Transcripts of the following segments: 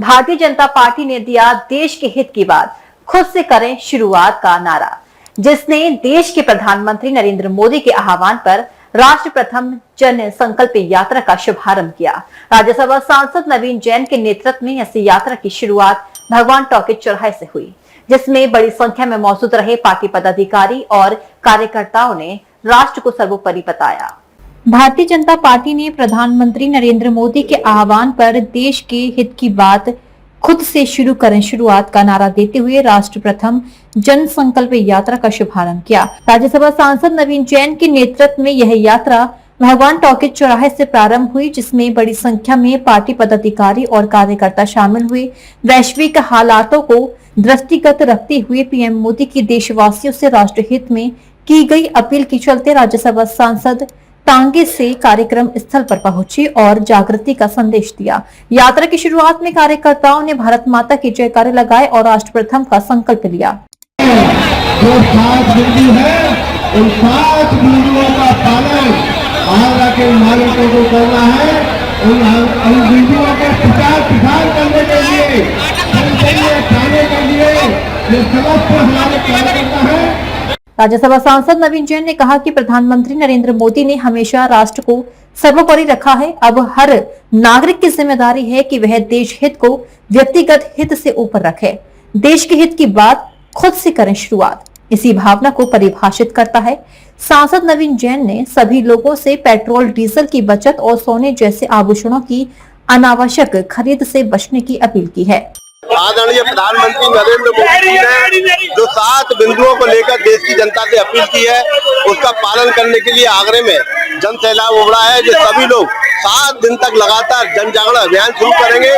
Bharatiya Janata party ने दिया देश के हित की बात, खुद से करें शुरुआत का नारा, जिसने देश के प्रधानमंत्री नरेंद्र मोदी के आह्वान पर राष्ट्र प्रथम जन संकल्प यात्रा का शुभारंभ किया। राज्यसभा सांसद नवीन जैन के नेतृत्व में ऐसी यात्रा की शुरुआत भगवान टॉकीज चौराहे से हुई, जिसमें बड़ी संख्या में मौजूद रहे पार्टी पदाधिकारी और कार्यकर्ताओं ने राष्ट्र को सर्वोपरि बताया। भारतीय जनता पार्टी ने प्रधानमंत्री नरेंद्र मोदी के आह्वान पर देश के हित की बात, खुद से शुरू करें शुरुआत का नारा देते हुए राष्ट्र प्रथम जन संकल्प यात्रा का शुभारंभ किया। राज्यसभा सांसद नवीन जैन के नेतृत्व में यह यात्रा भगवान टॉकीज चौराहे से प्रारंभ हुई, जिसमें बड़ी संख्या में पार्टी पदाधिकारी और कार्यकर्ता शामिल हुए। वैश्विक हालातों को दृष्टिगत रखते हुए पीएम मोदी की देशवासियों से राष्ट्र हित में की गई अपील के चलते राज्यसभा सांसद टांगे से कार्यक्रम स्थल पर पहुंचे और जागृति का संदेश दिया। यात्रा की शुरुआत में कार्यकर्ताओं ने भारत माता की जयकारे लगाए और राष्ट्र प्रथम का संकल्प लिया। जो 7 बिंदु है, उन 7 बिंदुओं का पालन आगरा के नागरिकों को करना है। उन बिंदुओं के प्रचार करने के लिए, खाने के लिए ये समस्त हमारे कार्यकर्ता है। राज्यसभा सांसद नवीन जैन ने कहा कि प्रधानमंत्री नरेंद्र मोदी ने हमेशा राष्ट्र को सर्वोपरि रखा है। अब हर नागरिक की जिम्मेदारी है कि वह देश हित को व्यक्तिगत हित से ऊपर रखे। देश के हित की बात, खुद से करें शुरुआत, इसी भावना को परिभाषित करता है। सांसद नवीन जैन ने सभी लोगों से पेट्रोल डीजल की बचत और सोने जैसे आभूषणों की अनावश्यक खरीद से बचने की अपील की है। आदरणीय प्रधानमंत्री नरेंद्र मोदी जी ने जो 7 बिंदुओं को लेकर देश की जनता से अपील की है, उसका पालन करने के लिए आगरे में जन सैलाब उमड़ा है। जो सभी लोग 7 दिन तक लगातार जन जागरण अभियान शुरू करेंगे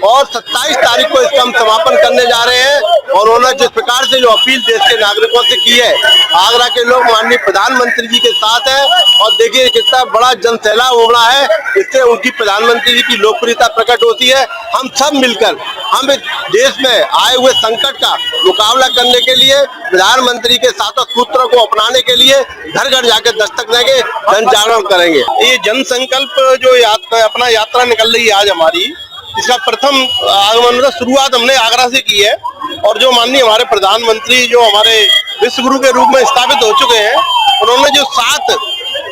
और 27 तारीख को इसका हम समापन करने जा रहे हैं। और उन्होंने जिस प्रकार से जो अपील देश के नागरिकों से की है, आगरा के लोग माननीय प्रधानमंत्री जी के साथ है। और देखिए कितना बड़ा जन सैलाब उमड़ा है, इससे उनकी प्रधानमंत्री जी की लोकप्रियता प्रकट होती है। हम सब मिलकर हम देश में आए हुए संकट का मुकाबला करने के लिए प्रधानमंत्री के 7 सूत्रों को अपनाने के लिए घर घर जाकर दस्तक देंगे, जन जागरण करेंगे। ये जन संकल्प जो अपना यात्रा निकल रही है आज हमारी, इसका प्रथम आगमन मतलब शुरुआत हमने आगरा से की है। और जो माननीय हमारे प्रधानमंत्री जो हमारे विश्व गुरु के रूप में स्थापित हो चुके हैं, उन्होंने जो 7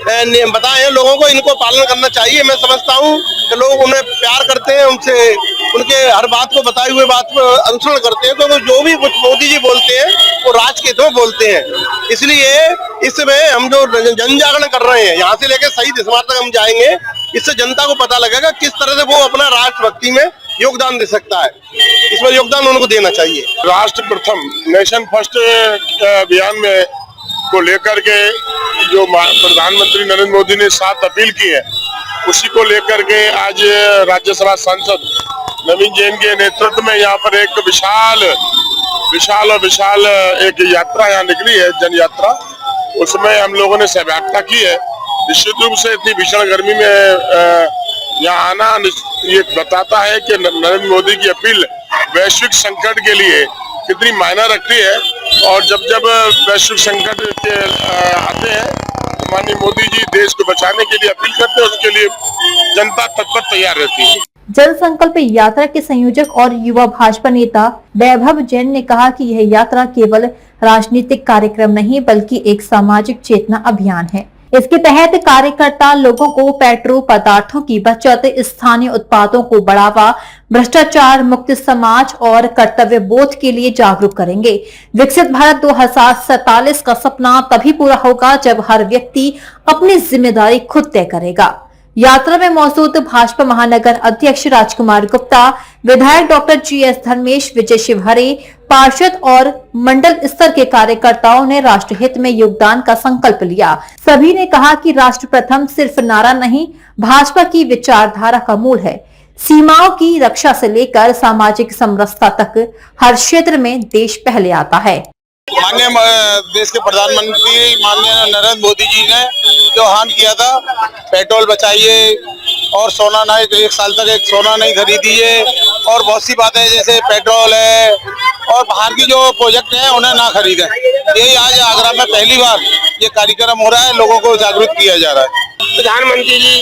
नियम बताए हैं लोगों को, इनको पालन करना चाहिए। मैं समझता हूँ कि लोग उन्हें प्यार करते हैं, उनसे उनके हर बात को बताई हुए बात को अनुसरण करते हैं, क्योंकि जो भी कुछ मोदी जी बोलते हैं वो राज के हित में बोलते हैं। इसलिए इस समय हम जो जन जागरण कर रहे हैं, यहाँ से लेकर शहीद स्मारक तक हम जाएंगे। इससे जनता को पता लगेगा किस तरह से वो अपना राष्ट्रभक्ति में योगदान दे सकता है। इसमें योगदान उनको देना चाहिए। राष्ट्र प्रथम नेशन फर्स्ट अभियान में को लेकर के जो प्रधानमंत्री नरेंद्र मोदी ने 7 अपील की है, उसी को लेकर के आज राज्यसभा सांसद नवीन जैन के नेतृत्व में यहाँ पर एक विशाल एक यात्रा यहाँ निकली है, जन यात्रा। उसमें हम लोगों ने सहभागिता की है। निश्चित रूप से इतनी भीषण गर्मी में यहाँ आना ये बताता है कि नरेंद्र मोदी की अपील वैश्विक संकट के लिए कितनी मायना रखती है। और जब वैश्विक संकट के आते हैं तो माननीय मोदी जी देश को बचाने के लिए अपील करते हैं, उसके लिए जनता तत्पर तैयार रहती है। जन संकल्प यात्रा के संयोजक और युवा भाजपा नेता वैभव जैन ने कहा कि यह यात्रा केवल राजनीतिक कार्यक्रम नहीं बल्कि एक सामाजिक चेतना अभियान है। इसके तहत कार्यकर्ता लोगों को पेट्रोल पदार्थों की बचत, स्थानीय उत्पादों को बढ़ावा, भ्रष्टाचार मुक्त समाज और कर्तव्य बोध के लिए जागरूक करेंगे। विकसित भारत 2047 का सपना तभी पूरा होगा जब हर व्यक्ति अपनी जिम्मेदारी खुद तय करेगा। यात्रा में मौजूद भाजपा महानगर अध्यक्ष राजकुमार गुप्ता, विधायक डॉक्टर GS धर्मेश, विजय शिवहरे, पार्षद और मंडल स्तर के कार्यकर्ताओं ने राष्ट्र हित में योगदान का संकल्प लिया। सभी ने कहा कि राष्ट्र प्रथम सिर्फ नारा नहीं, भाजपा की विचारधारा का मूल है। सीमाओं की रक्षा से लेकर सामाजिक समरसता तक हर क्षेत्र में देश पहले आता है। माननीय देश के प्रधानमंत्री माननीय नरेंद्र मोदी जी ने जो आह्वान किया था, पेट्रोल बचाइए और सोना नहीं, 1 साल तक एक सोना नहीं खरीदिए, और बहुत सी बातें जैसे पेट्रोल है और बाहर की जो प्रोजेक्ट हैं उन्हें ना खरीदें। यही आज आगरा में पहली बार ये कार्यक्रम हो रहा है, लोगों को जागरूक किया जा रहा है। प्रधानमंत्री जी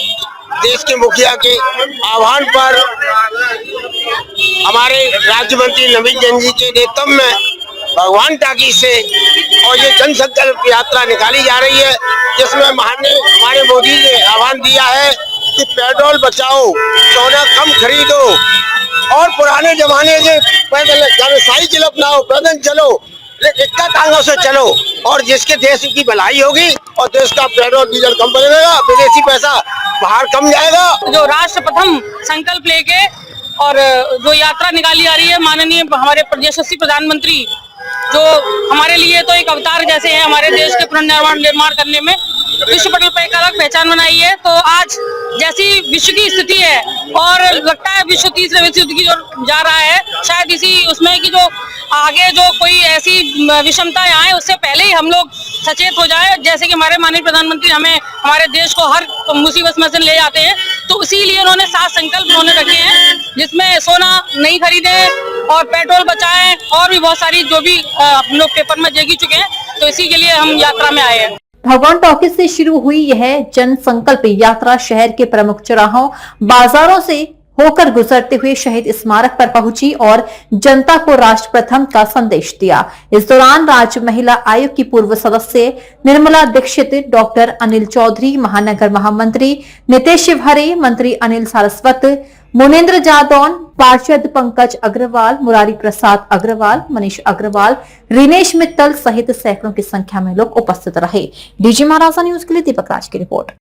देश के मुखिया के आह्वान पर हमारे राज्य मंत्री नवीन जैन जी के नेतृत्व में भगवान टाकी से और ये जन संकल्प यात्रा निकाली जा रही है, जिसमें हमारे मोदी ने आह्वान दिया है कि पेट्रोल बचाओ, सोना कम खरीदो और पुराने जमाने के पैदल साइकिल अपनाओ, पैदल चलो, इक्का टांगों से चलो और जिसके देश की भलाई होगी और देश का पेट्रोल डीजल कम बनेगा, विदेशी पैसा बाहर कम जाएगा। जो राष्ट्र प्रथम संकल्प लेके और जो यात्रा निकाली जा रही है, माननीय हमारे यशस्वी प्रधानमंत्री जो हमारे लिए तो एक अवतार जैसे हैं, हमारे देश के पुनर्निर्माण करने में विश्व पटल पर एक अलग पहचान बनाई है। तो आज जैसी विश्व की स्थिति है और लगता है विश्व तीसरे विश्व युद्ध की जो जा रहा है, शायद इसी उसमें कि जो आगे जो कोई ऐसी विषमताएं आए उससे पहले ही हम लोग सचेत हो जाए। जैसे कि हमारे माननीय प्रधानमंत्री हमें हमारे देश को हर मुसीबत में से ले जाते हैं, तो इसीलिए उन्होंने 7 संकल्प उन्होंने रखे हैं, जिसमें सोना नहीं खरीदें और पेट्रोल बचाएं और भी बहुत सारी जो भी हम लोग पेपर में देख चुके हैं। तो इसी के लिए हम यात्रा में आए हैं। भगवान टॉकीज से शुरू हुई यह जन संकल्प यात्रा शहर के प्रमुख चौराहों, बाजारों से होकर गुजरते हुए शहीद स्मारक पर पहुंची और जनता को राष्ट्र प्रथम का संदेश दिया। इस दौरान राज्य महिला आयोग की पूर्व सदस्य निर्मला दीक्षित, डॉक्टर अनिल चौधरी, महानगर महामंत्री नितेश शिवहरे, मंत्री अनिल सारस्वत, मुनेन्द्र जादौन, पार्षद पंकज अग्रवाल, मुरारी प्रसाद अग्रवाल, मनीष अग्रवाल, रिनेश मित्तल सहित सैकड़ों की संख्या में लोग उपस्थित रहे। डीजी महाराजा न्यूज के लिए दीपक राज की रिपोर्ट।